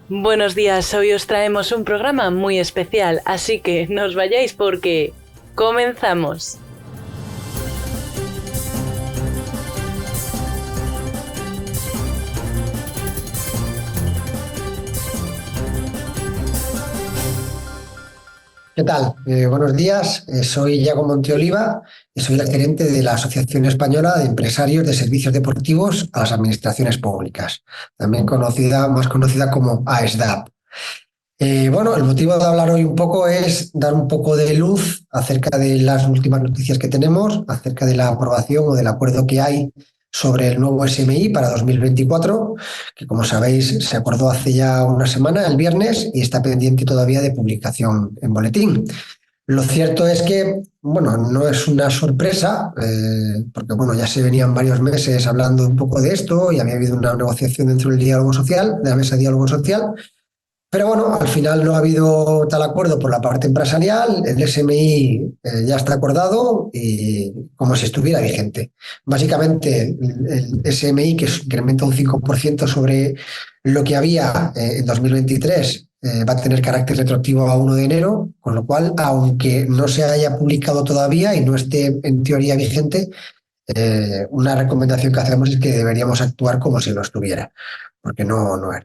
Buenos días, hoy os traemos un programa muy especial, así que no os vayáis porque comenzamos. ¿Qué tal? Buenos días, soy Iago Monteoliva y soy el gerente de la Asociación Española de Empresarios de Servicios Deportivos a las Administraciones Públicas, también más conocida como AESDAP. El motivo de hablar hoy un poco es dar un poco de luz acerca de las últimas noticias que tenemos, acerca de la aprobación o del acuerdo que hay sobre el nuevo SMI para 2024, que como sabéis se acordó hace ya una semana, el viernes, y está pendiente todavía de publicación en boletín. Lo cierto es que, no es una sorpresa, porque ya se venían varios meses hablando un poco de esto y había habido una negociación dentro del diálogo social, de la mesa de diálogo social. Pero al final no ha habido tal acuerdo por la parte empresarial, el SMI ya está acordado y como si estuviera vigente. Básicamente el SMI, que incrementa un 5% sobre lo que había en 2023, va a tener carácter retroactivo a 1 de enero, con lo cual, aunque no se haya publicado todavía y no esté en teoría vigente, una recomendación que hacemos es que deberíamos actuar como si lo estuviera, porque no es.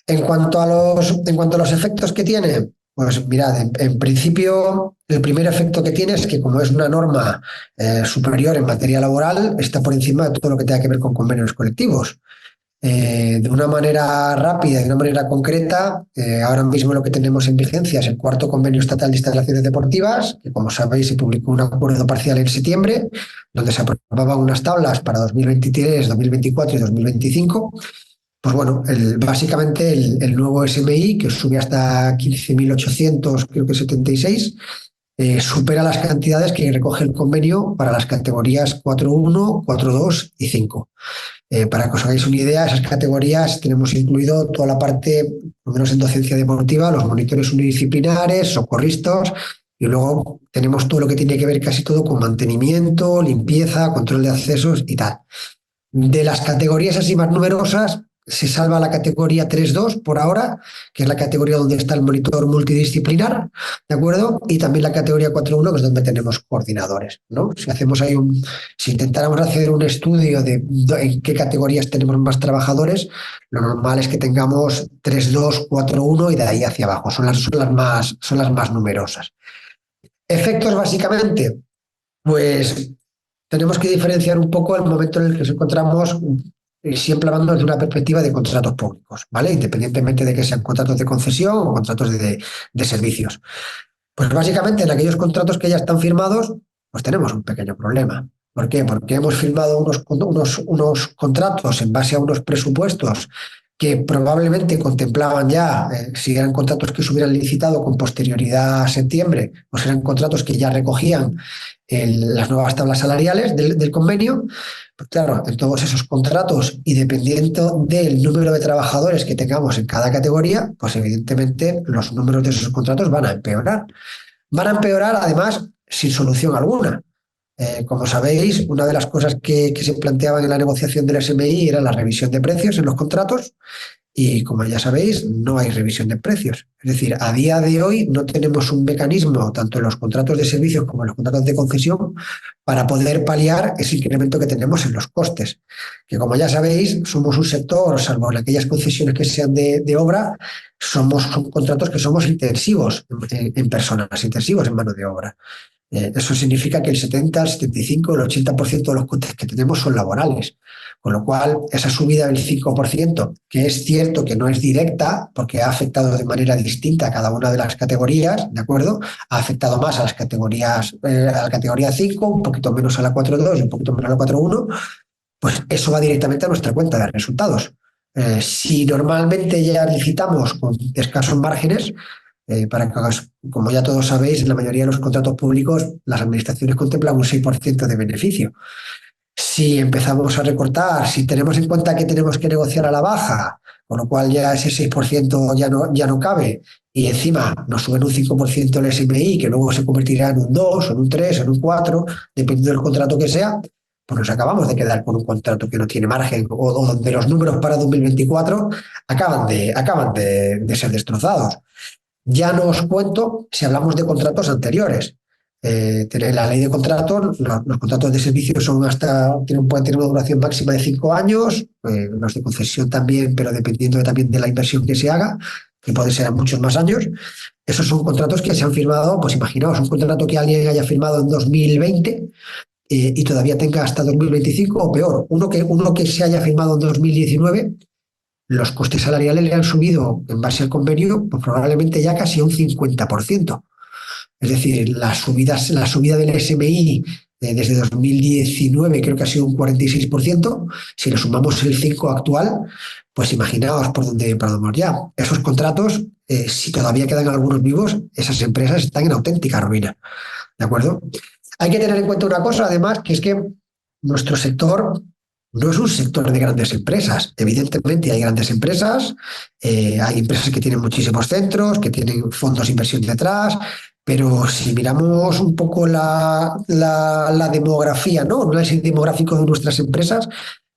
En cuanto a los efectos que tiene, pues mirad, en principio el primer efecto que tiene es que como es una norma superior en materia laboral, está por encima de todo lo que tenga que ver con convenios colectivos. De una manera rápida, de una manera concreta, ahora mismo lo que tenemos en vigencia es el cuarto convenio estatal de instalaciones deportivas, que como sabéis se publicó un acuerdo parcial en septiembre, donde se aprobaban unas tablas para 2023, 2024 y 2025. Básicamente el nuevo SMI, que sube hasta 15.800, creo que 76, supera las cantidades que recoge el convenio para las categorías 4.1, 4.2 y 5. Para que os hagáis una idea, esas categorías tenemos incluido toda la parte, por lo menos en docencia deportiva, los monitores unidisciplinares, socorristas, y luego tenemos todo lo que tiene que ver casi todo con mantenimiento, limpieza, control de accesos y tal. De las categorías así más numerosas, se salva la categoría 3.2 por ahora, que es la categoría donde está el monitor multidisciplinar, ¿de acuerdo? Y también la categoría 4.1, que es donde tenemos coordinadores, ¿no? Si intentáramos hacer un estudio de en qué categorías tenemos más trabajadores, lo normal es que tengamos 3.2, 4.1 y de ahí hacia abajo. Son las más numerosas. Efectos, básicamente, pues tenemos que diferenciar un poco el momento en el que nos encontramos, siempre hablando desde una perspectiva de contratos públicos, ¿vale? Independientemente de que sean contratos de concesión o contratos de servicios. Pues básicamente en aquellos contratos que ya están firmados, pues tenemos un pequeño problema. ¿Por qué? Porque hemos firmado unos contratos en base a unos presupuestos que probablemente contemplaban ya, si eran contratos que se hubieran licitado con posterioridad a septiembre, pues eran contratos que ya recogían las nuevas tablas salariales del convenio. Pues claro, en todos esos contratos y dependiendo del número de trabajadores que tengamos en cada categoría, pues evidentemente los números de esos contratos van a empeorar. Van a empeorar además sin solución alguna. Como sabéis, una de las cosas que se planteaban en la negociación del SMI era la revisión de precios en los contratos y, como ya sabéis, no hay revisión de precios. Es decir, a día de hoy no tenemos un mecanismo, tanto en los contratos de servicios como en los contratos de concesión, para poder paliar ese incremento que tenemos en los costes. Que, como ya sabéis, somos un sector, salvo en aquellas concesiones que sean de obra, son contratos que somos intensivos en personas, intensivos en mano de obra. Eso significa que el 70, el 75, el 80% de los costes que tenemos son laborales. Con lo cual, esa subida del 5%, que es cierto que no es directa, porque ha afectado de manera distinta a cada una de las categorías, ¿de acuerdo? Ha afectado más a las categorías, a la categoría 5, un poquito menos a la 4.2 y un poquito menos a la 4.1, pues eso va directamente a nuestra cuenta de resultados. Si normalmente ya licitamos con escasos márgenes, para que, como ya todos sabéis, en la mayoría de los contratos públicos las administraciones contemplan un 6% de beneficio. Si empezamos a recortar, si tenemos en cuenta que tenemos que negociar a la baja, con lo cual ya ese 6% ya no cabe, y encima nos suben un 5% el SMI, que luego se convertirá en un 2, en un 3, en un 4, dependiendo del contrato que sea, pues nos acabamos de quedar con un contrato que no tiene margen o donde los números para 2024 acaban de ser destrozados. Ya no os cuento si hablamos de contratos anteriores. La ley de contratos, los contratos de servicio pueden tener una duración máxima de 5 años, los de concesión también, pero dependiendo también de la inversión que se haga, que puede ser a muchos más años. Esos son contratos que se han firmado, pues imaginaos, un contrato que alguien haya firmado en 2020 y todavía tenga hasta 2025, o peor, uno que se haya firmado en 2019, los costes salariales le han subido en base al convenio, pues probablemente ya casi un 50%. Es decir, la subida del SMI desde 2019 creo que ha sido un 46%. Si le sumamos el 5 actual, pues imaginaos por dónde vamos ya. Esos contratos, si todavía quedan algunos vivos, esas empresas están en auténtica ruina. ¿De acuerdo? Hay que tener en cuenta una cosa, además, que es que nuestro sector no es un sector de grandes empresas. Evidentemente hay grandes empresas, hay empresas que tienen muchísimos centros, que tienen fondos de inversión detrás, pero si miramos un poco la demografía, ¿no? Un análisis demográfico de nuestras empresas,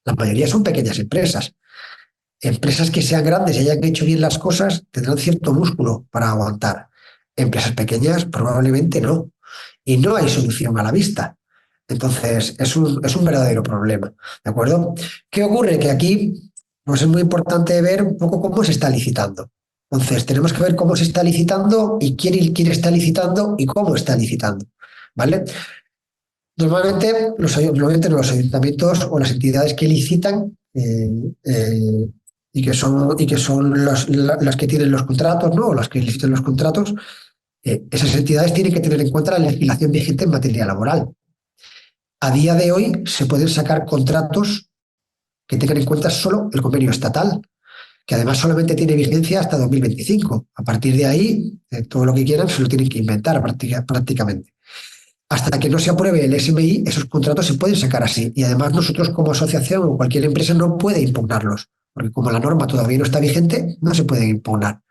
la mayoría son pequeñas empresas. Empresas que sean grandes y hayan hecho bien las cosas tendrán cierto músculo para aguantar. Empresas pequeñas probablemente no. Y no hay solución a la vista. Entonces, es un verdadero problema. ¿De acuerdo? ¿Qué ocurre? Que aquí pues es muy importante ver un poco cómo se está licitando. Entonces, tenemos que ver cómo se está licitando y quién está licitando y cómo está licitando. ¿Vale? Normalmente los ayuntamientos o las entidades que licitan y que son las que tienen los contratos, ¿no? O las que licitan los contratos, esas entidades tienen que tener en cuenta la legislación vigente en materia laboral. A día de hoy se pueden sacar contratos que tengan en cuenta solo el convenio estatal, que además solamente tiene vigencia hasta 2025. A partir de ahí, todo lo que quieran se lo tienen que inventar prácticamente. Hasta que no se apruebe el SMI, esos contratos se pueden sacar así. Y además nosotros como asociación o cualquier empresa no puede impugnarlos, porque como la norma todavía no está vigente, no se pueden impugnar.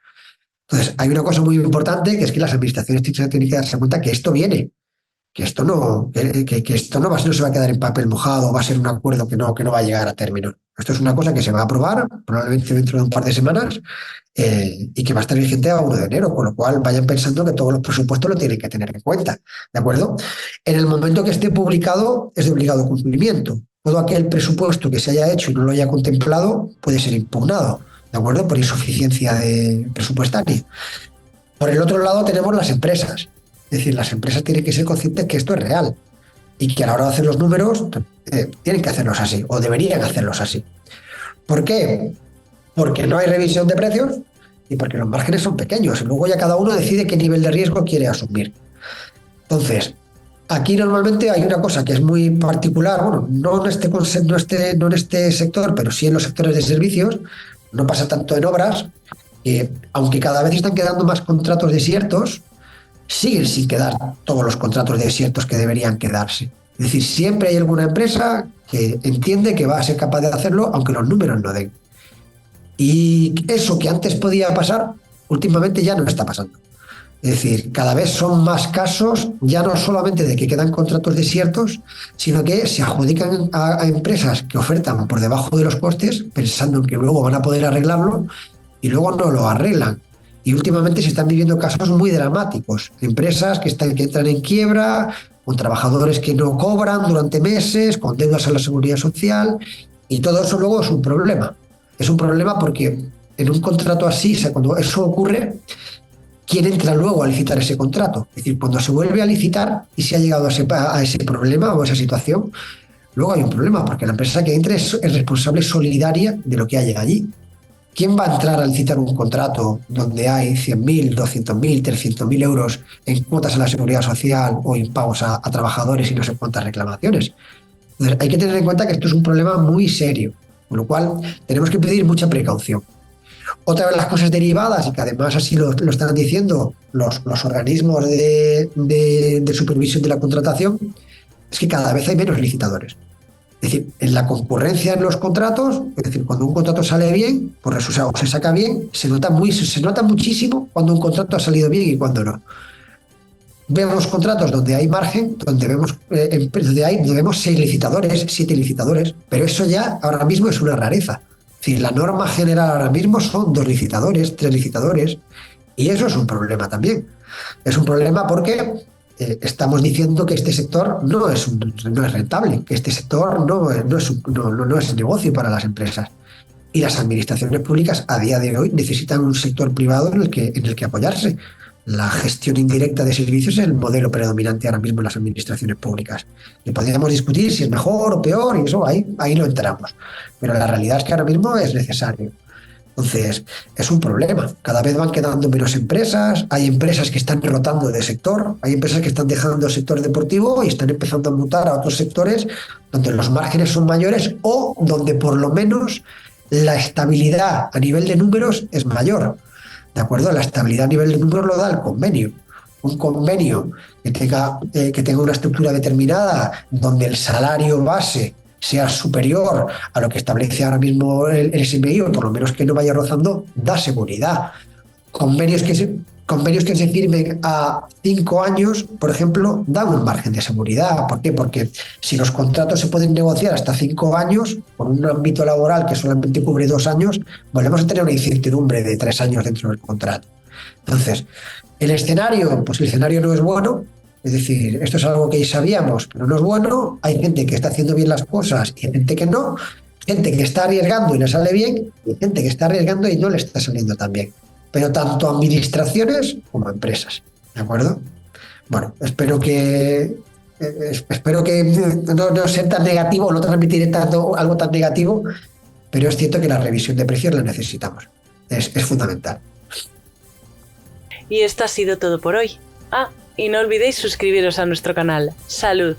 Entonces, hay una cosa muy importante, que es que las administraciones tienen que darse cuenta que esto viene, que esto no se va a quedar en papel mojado, va a ser un acuerdo que no va a llegar a término. Esto es una cosa que se va a aprobar probablemente dentro de un par de semanas y que va a estar vigente a 1 de enero, con lo cual vayan pensando que todos los presupuestos lo tienen que tener en cuenta, ¿de acuerdo? En el momento que esté publicado es de obligado cumplimiento. Todo aquel presupuesto que se haya hecho y no lo haya contemplado puede ser impugnado, ¿de acuerdo? Por insuficiencia presupuestaria. Por el otro lado tenemos las empresas. Es decir, las empresas tienen que ser conscientes que esto es real y que a la hora de hacer los números tienen que hacerlos así o deberían hacerlos así. ¿Por qué? Porque no hay revisión de precios y porque los márgenes son pequeños y luego ya cada uno decide qué nivel de riesgo quiere asumir. Entonces, aquí normalmente hay una cosa que es muy particular, bueno, no en este sector, pero sí en los sectores de servicios, no pasa tanto en obras, que aunque cada vez están quedando más contratos desiertos, siguen sin quedar todos los contratos desiertos que deberían quedarse. Es decir, siempre hay alguna empresa que entiende que va a ser capaz de hacerlo, aunque los números no den. Y eso que antes podía pasar, últimamente ya no está pasando. Es decir, cada vez son más casos, ya no solamente de que quedan contratos desiertos, sino que se adjudican a empresas que ofertan por debajo de los costes, pensando en que luego van a poder arreglarlo, y luego no lo arreglan. Y últimamente se están viviendo casos muy dramáticos. Empresas que entran en quiebra, con trabajadores que no cobran durante meses, con deudas a la seguridad social, y todo eso luego es un problema. Es un problema porque en un contrato así, o sea, cuando eso ocurre, ¿quién entra luego a licitar ese contrato? Es decir, cuando se vuelve a licitar y se ha llegado a ese problema o a esa situación, luego hay un problema, porque la empresa que entre es responsable solidaria de lo que haya allí. ¿Quién va a entrar a licitar un contrato donde hay 100.000, 200.000, 300.000 euros en cuotas a la seguridad social o impagos a trabajadores y no sé cuántas reclamaciones? Entonces, hay que tener en cuenta que esto es un problema muy serio, con lo cual tenemos que pedir mucha precaución. Otra de las cosas derivadas, y que además así lo están diciendo los organismos de supervisión de la contratación, es que cada vez hay menos licitadores. Es decir, en la concurrencia en los contratos, es decir, cuando un contrato sale bien, pues se saca bien, se nota muchísimo cuando un contrato ha salido bien y cuando no. vemos contratos donde hay margen, donde vemos 6 licitadores, 7 licitadores, pero eso ya ahora mismo es una rareza. Es decir, la norma general ahora mismo son 2 licitadores, 3 licitadores, y eso es un problema también. Es un problema porque estamos diciendo que este sector no es rentable, que este sector no es negocio para las empresas. Y las administraciones públicas a día de hoy necesitan un sector privado en el que apoyarse. La gestión indirecta de servicios es el modelo predominante ahora mismo en las administraciones públicas. Y podríamos discutir si es mejor o peor, y eso ahí lo entramos. Pero la realidad es que ahora mismo es necesario. Entonces, es un problema. Cada vez van quedando menos empresas, hay empresas que están rotando de sector, hay empresas que están dejando el sector deportivo y están empezando a mutar a otros sectores donde los márgenes son mayores o donde por lo menos la estabilidad a nivel de números es mayor. ¿De acuerdo? La estabilidad a nivel de números lo da el convenio. Un convenio que tenga una estructura determinada donde el salario base sea superior a lo que establece ahora mismo el SMI, o por lo menos que no vaya rozando, da seguridad. Convenios que se firmen a 5 años, por ejemplo, dan un margen de seguridad. ¿Por qué? Porque si los contratos se pueden negociar hasta 5 años, con un ámbito laboral que solamente cubre 2 años, volvemos a tener una incertidumbre de 3 años dentro del contrato. Entonces, el escenario no es bueno. Es decir, esto es algo que ya sabíamos, pero no es bueno. Hay gente que está haciendo bien las cosas y hay gente que no. Gente que está arriesgando y le sale bien, y gente que está arriesgando y no le está saliendo tan bien. Pero tanto administraciones como empresas. ¿De acuerdo? Bueno, espero que no sea tan negativo, no transmitiré tanto algo tan negativo, pero es cierto que la revisión de precios la necesitamos. Es fundamental. Y esto ha sido todo por hoy. Y no olvidéis suscribiros a nuestro canal. ¡Salud!